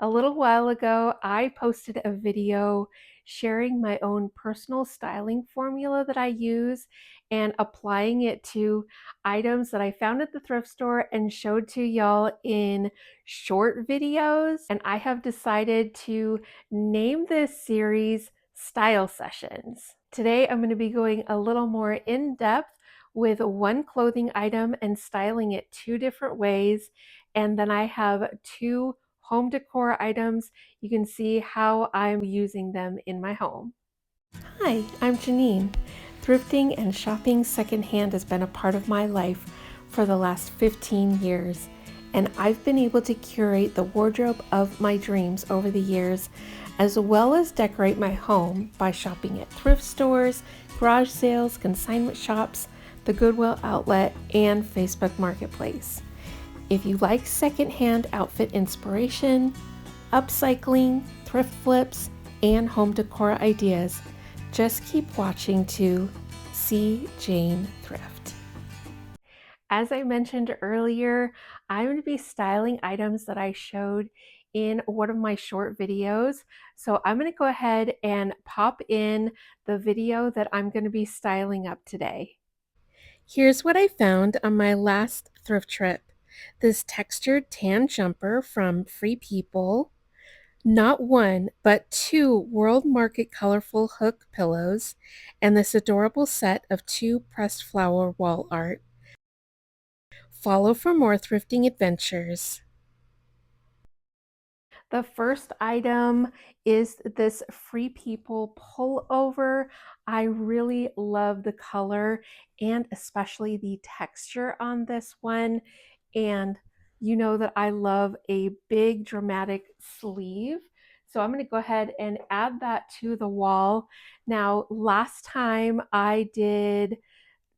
A little while ago, I posted a video sharing my own personal styling formula that I use and applying it to items that I found at the thrift store and showed to y'all in short videos. And I have decided to name this series Style Sessions. Today, I'm going to be going a little more in depth with one clothing item and styling it two different ways. And then I have two home decor items. You can see how I'm using them in my home. Hi, I'm Janine. Thrifting and shopping secondhand has been a part of my life for the last 15 years, and I've been able to curate the wardrobe of my dreams over the years, as well as decorate my home by shopping at thrift stores, garage sales, consignment shops, the Goodwill outlet, and Facebook Marketplace. If you like secondhand outfit inspiration, upcycling, thrift flips, and home decor ideas, just keep watching to see Jane Thrift. As I mentioned earlier, I'm going to be styling items that I showed in one of my short videos. So I'm going to go ahead and pop in the video that I'm going to be styling up today. Here's what I found on my last thrift trip. This textured tan jumper from Free People, not one, but two World Market colorful hook pillows, and this adorable set of two pressed flower wall art. Follow for more thrifting adventures. The first item is this Free People pullover. I really love the color and especially the texture on this one. And you know that I love a big dramatic sleeve. So I'm going to go ahead and add that to the wall. Now, last time I did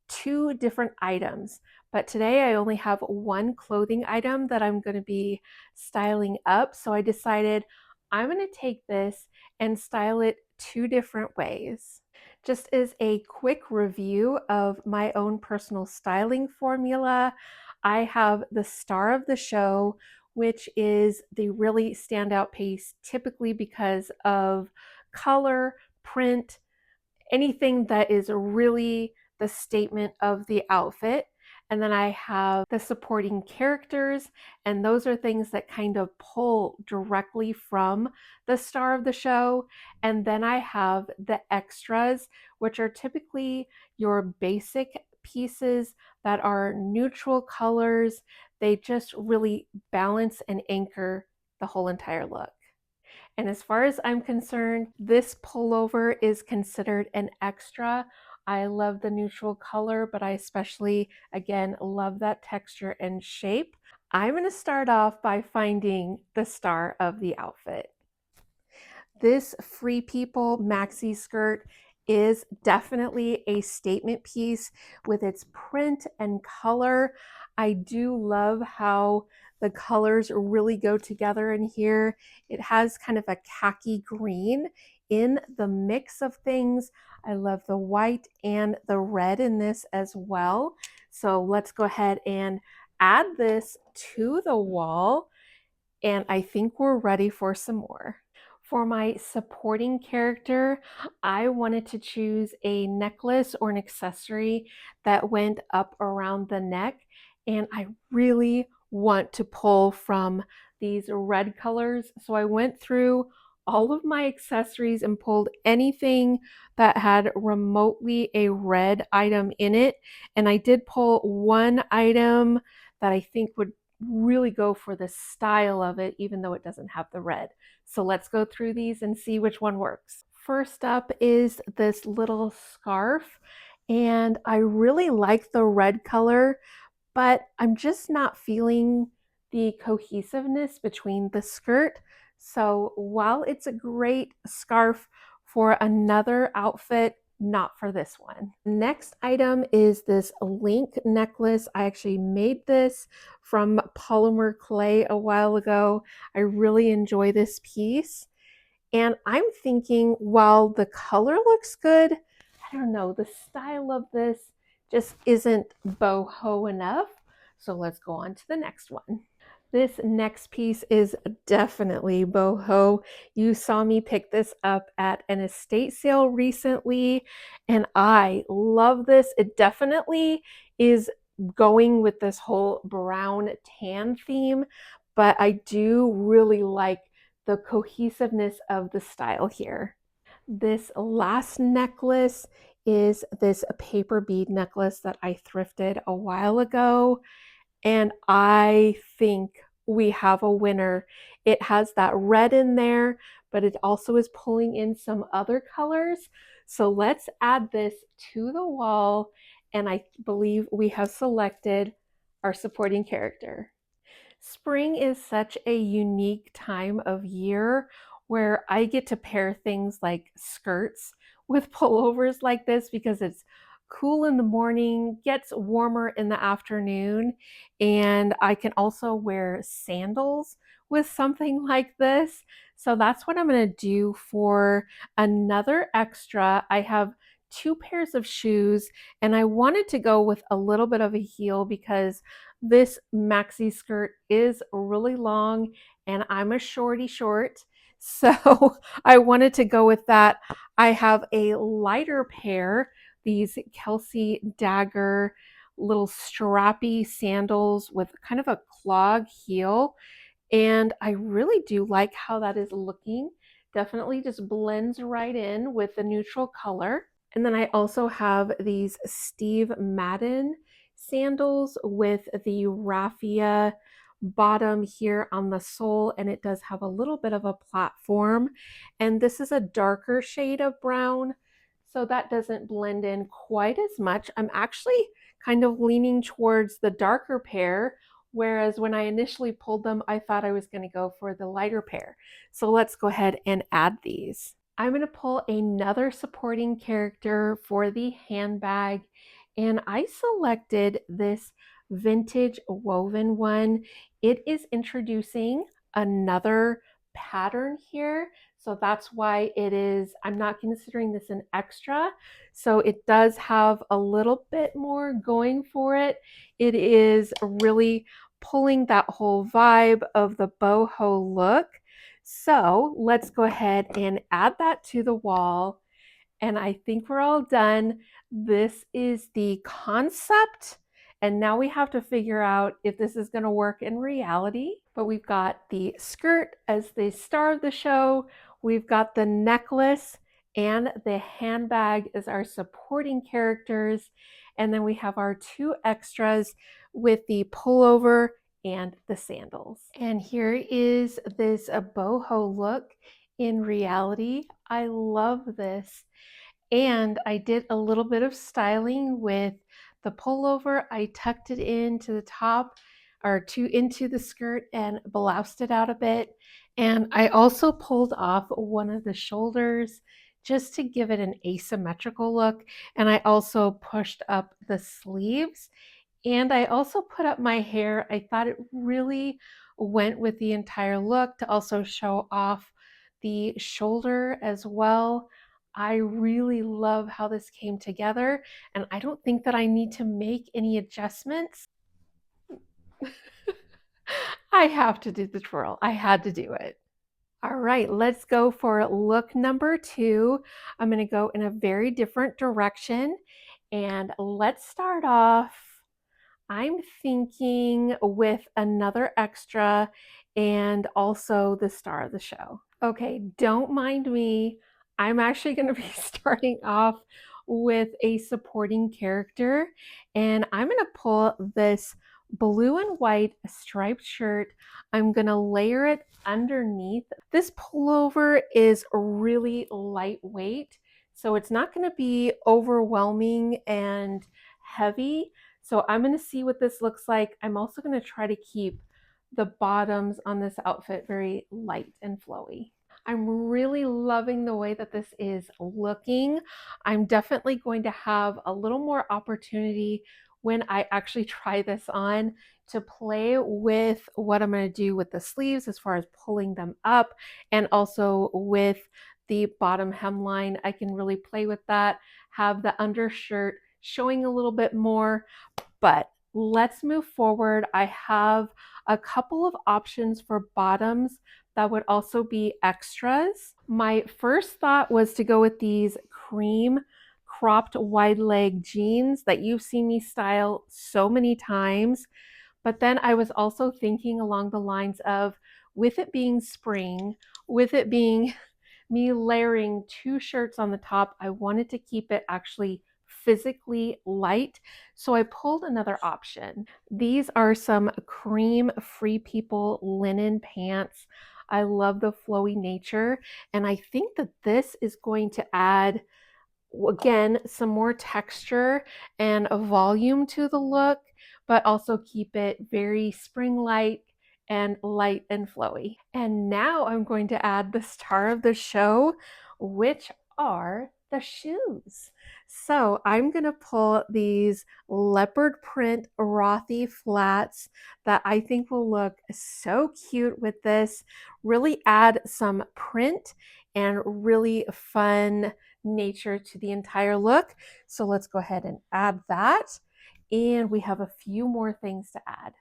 two different items, but today I only have one clothing item that I'm going to be styling up. So I decided I'm going to take this and style it two different ways. Just as a quick review of my own personal styling formula, I have the star of the show, which is the really standout piece, typically because of color, print, anything that is really the statement of the outfit. And then I have the supporting characters, and those are things that kind of pull directly from the star of the show. And then I have the extras, which are typically your basic pieces that are neutral colors. They just really balance and anchor the whole entire look. And as far as I'm concerned, this pullover is considered an extra. I love the neutral color, but I especially, again, love that texture and shape. I'm going to start off by finding the star of the outfit. This Free People maxi skirt is definitely a statement piece with its print and color. I do love how the colors really go together in here. It has kind of a khaki green in the mix of things. I love the white and the red in this as well. So let's go ahead and add this to the wall. And I think we're ready for some more. For my supporting character, I wanted to choose a necklace or an accessory that went up around the neck, and I really want to pull from these red colors. So I went through all of my accessories and pulled anything that had remotely a red item in it. And I did pull one item that I think would really go for the style of it, even though it doesn't have the red. So let's go through these and see which one works. First up is this little scarf, and I really like the red color, but I'm just not feeling the cohesiveness between the skirt. So while it's a great scarf for another outfit, not for this one. Next item is this link necklace. I actually made this from polymer clay a while ago. I really enjoy this piece. And I'm thinking, while the color looks good, I don't know, the style of this just isn't boho enough. So let's go on to the next one. This next piece is definitely boho. You saw me pick this up at an estate sale recently, and I love this. It definitely is going with this whole brown tan theme, but I do really like the cohesiveness of the style here. This last necklace is this paper bead necklace that I thrifted a while ago. And I think we have a winner. It has that red in there, but it also is pulling in some other colors. So let's add this to the wall. And I believe we have selected our supporting character. Spring is such a unique time of year where I get to pair things like skirts with pullovers like this because it's cool in the morning, gets warmer in the afternoon, and I can also wear sandals with something like this. So that's what I'm going to do for another extra. I have two pairs of shoes and I wanted to go with a little bit of a heel because this maxi skirt is really long and I'm a shorty short. So I wanted to go with that. I have a lighter pair, these Kelsey Dagger little strappy sandals with kind of a clog heel. And I really do like how that is looking. Definitely just blends right in with the neutral color. And then I also have these Steve Madden sandals with the raffia bottom here on the sole, and it does have a little bit of a platform. And this is a darker shade of brown, so that doesn't blend in quite as much. I'm actually kind of leaning towards the darker pair, whereas when I initially pulled them, I thought I was going to go for the lighter pair. So let's go ahead and add these. I'm going to pull another supporting character for the handbag, and I selected this vintage woven one. It is introducing another pattern here, so that's why I'm not considering this an extra. So it does have a little bit more going for it. It is really pulling that whole vibe of the boho look. So let's go ahead and add that to the wall. And I think we're all done. This is the concept. And now we have to figure out if this is going to work in reality. But we've got the skirt as the star of the show. We've got the necklace and the handbag as our supporting characters. And then we have our two extras with the pullover and the sandals. And here is this boho look in reality. I love this. And I did a little bit of styling with the pullover. I tucked it into the top into the skirt and bloused it out a bit. And I also pulled off one of the shoulders just to give it an asymmetrical look. And I also pushed up the sleeves. And I also put up my hair. I thought it really went with the entire look to also show off the shoulder as well. I really love how this came together, and I don't think that I need to make any adjustments. I have to do the twirl. I had to do it. All right, let's go for look number 2. I'm going to go in a very different direction, and let's start off. I'm thinking with another extra and also the star of the show. Okay, don't mind me. I'm actually going to be starting off with a supporting character, and I'm going to pull this blue and white striped shirt. I'm going to layer it underneath. This pullover is really lightweight, so it's not going to be overwhelming and heavy. So I'm going to see what this looks like. I'm also going to try to keep the bottoms on this outfit very light and flowy. I'm really loving the way that this is looking. I'm definitely going to have a little more opportunity when I actually try this on to play with what I'm going to do with the sleeves as far as pulling them up, and also with the bottom hemline. I can really play with that, have the undershirt showing a little bit more. But let's move forward. I have a couple of options for bottoms that would also be extras. My first thought was to go with these cream cropped wide leg jeans that you've seen me style so many times. But then I was also thinking along the lines of, with it being spring, with it being me layering two shirts on the top, I wanted to keep it actually physically light. So I pulled another option. These are some cream Free People linen pants. I love the flowy nature, and I think that this is going to add, again, some more texture and a volume to the look, but also keep it very spring-like and light and flowy. And now I'm going to add the star of the show, which are the shoes. So I'm going to pull these leopard print Rothy flats that I think will look so cute with this, really add some print and really fun nature to the entire look. So let's go ahead and add that. And we have a few more things to add.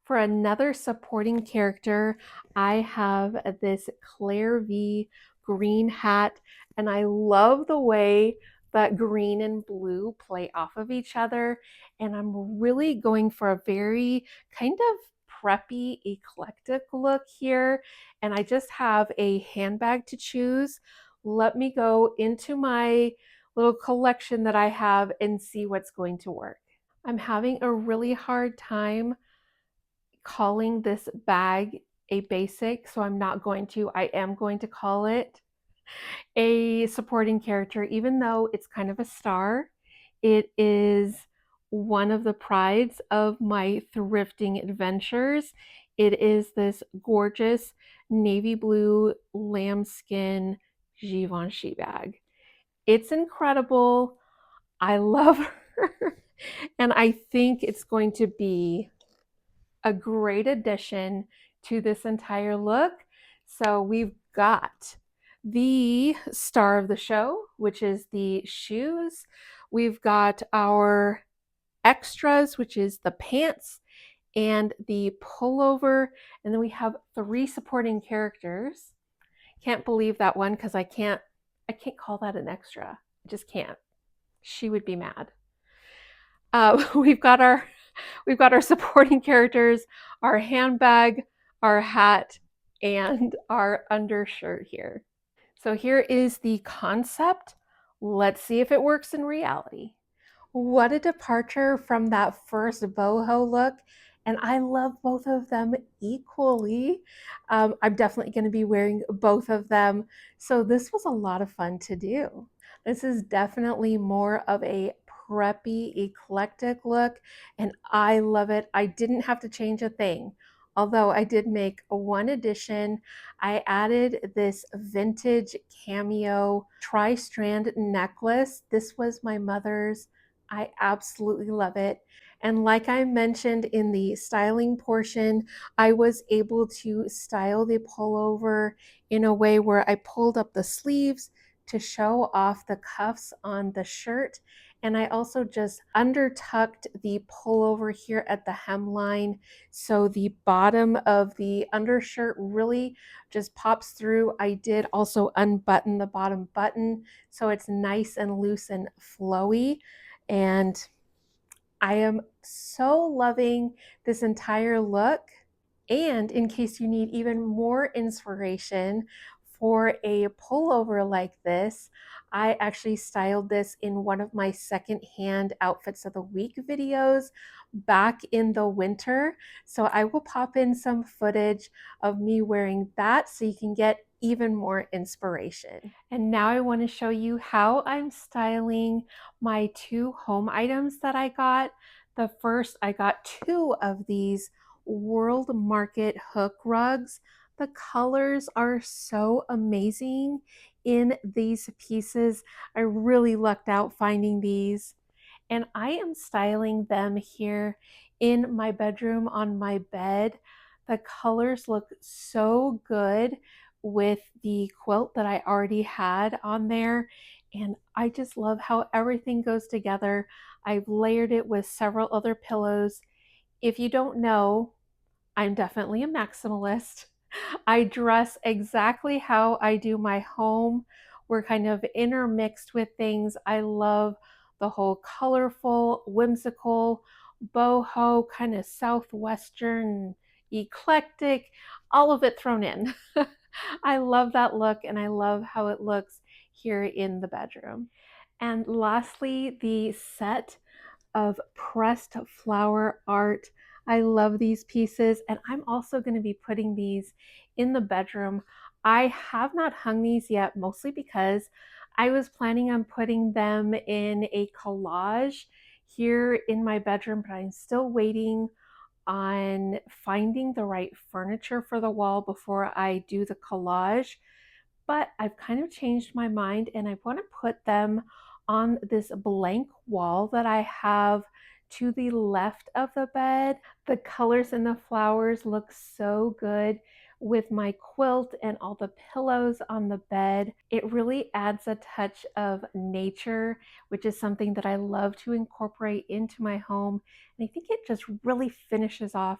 For another supporting character, I have this Claire V green hat, and I love the way that green and blue play off of each other. And I'm really going for a very kind of preppy, eclectic look here. And I just have a handbag to choose. Let me go into my little collection that I have and see what's going to work. I'm having a really hard time calling this bag a basic, so I'm not going to. I am going to call it a supporting character, even though it's kind of a star. It is one of the prides of my thrifting adventures. It is this gorgeous navy blue lambskin Givenchy bag. It's incredible. I love her. And I think it's going to be a great addition to this entire look. So we've got the star of the show, which is the shoes. We've got our extras, which is the pants and the pullover. And then we have three supporting characters. Can't believe that one because I can't call that an extra. I just can't. She would be mad. We've got our supporting characters, our handbag, our hat, and our undershirt here. So here is the concept. Let's see if it works in reality. What a departure from that first boho look. And I love both of them equally. I'm definitely going to be wearing both of them. So this was a lot of fun to do. This is definitely more of a preppy, eclectic look, and I love it. I didn't have to change a thing. Although I did make one addition, I added this vintage cameo tri-strand necklace. This was my mother's. I absolutely love it. And like I mentioned in the styling portion, I was able to style the pullover in a way where I pulled up the sleeves to show off the cuffs on the shirt. And I also just undertucked the pullover here at the hemline. So the bottom of the undershirt really just pops through. I did also unbutton the bottom button so it's nice and loose and flowy. And I am so loving this entire look. And in case you need even more inspiration for a pullover like this, I actually styled this in one of my secondhand outfits of the week videos back in the winter. So I will pop in some footage of me wearing that so you can get even more inspiration. And now I want to show you how I'm styling my two home items that I got. The first, I got two of these World Market hook rugs. The colors are so amazing in these pieces. I really lucked out finding these. And I am styling them here in my bedroom on my bed. The colors look so good with the quilt that I already had on there. And I just love how everything goes together. I've layered it with several other pillows. If you don't know, I'm definitely a maximalist. I dress exactly how I do my home. We're kind of intermixed with things. I love the whole colorful, whimsical, boho, kind of southwestern, eclectic, all of it thrown in. I love that look and I love how it looks here in the bedroom. And lastly, the set of pressed flower art. I love these pieces, and I'm also going to be putting these in the bedroom. I have not hung these yet, mostly because I was planning on putting them in a collage here in my bedroom, but I'm still waiting on finding the right furniture for the wall before I do the collage. But I've kind of changed my mind and I want to put them on this blank wall that I have to the left of the bed. The colors and the flowers look so good with my quilt and all the pillows on the bed. It really adds a touch of nature, which is something that I love to incorporate into my home. And I think it just really finishes off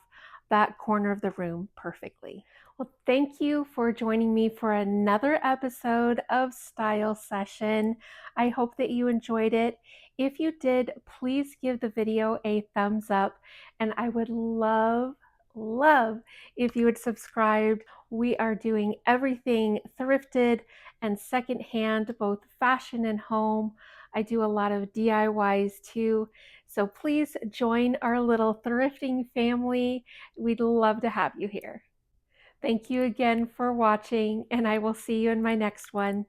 that corner of the room perfectly. Well, thank you for joining me for another episode of Style Session. I hope that you enjoyed it. If you did, please give the video a thumbs up, and I would love if you would subscribe. We are doing everything thrifted and secondhand, both fashion and home. I do a lot of DIYs too. So please join our little thrifting family. We'd love to have you here. Thank you again for watching, and I will see you in my next one.